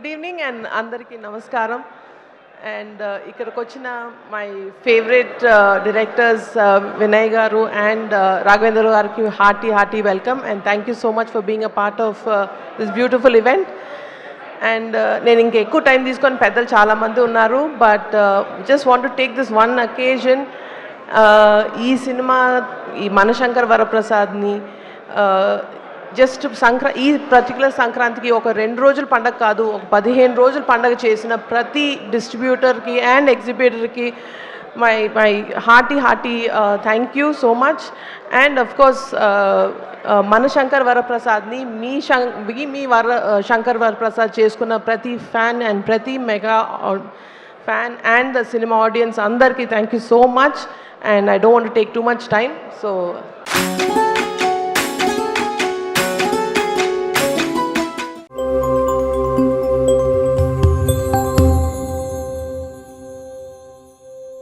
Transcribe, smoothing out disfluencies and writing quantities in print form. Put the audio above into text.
Good evening and అందరికీ నమస్కారం. And ఇక్కడికి వచ్చిన మై ఫేవరెట్ డైరెక్టర్స్ వినయ్ గారు అండ్ రాఘవేంద్ర గారికి hearty welcome and thank you so much for being a part of this beautiful event. And నేను ఇంకా ఎక్కువ టైం తీసుకొని పెద్దలు చాలామంది ఉన్నారు, but just want to take this one అకేజన్. ఈ సినిమా ఈ మనశంకర్ వరప్రసాద్ని జస్ట్ ఈ పర్టికులర్ సంక్రాంతికి ఒక 2 రోజుల పండగ కాదు, ఒక 15 రోజుల పండగ చేసిన ప్రతి డిస్ట్రిబ్యూటర్కి అండ్ ఎగ్జిబిటర్కి my hearty thank you so much. And of course మనశంకర్ వరప్రసాద్ని మీ శంకర్ వరప్రసాద్ చేసుకున్న ప్రతి ఫ్యాన్ అండ్ ప్రతి mega fan and the cinema audience అందరికీ thank you so much. And I don't want to take too much time, so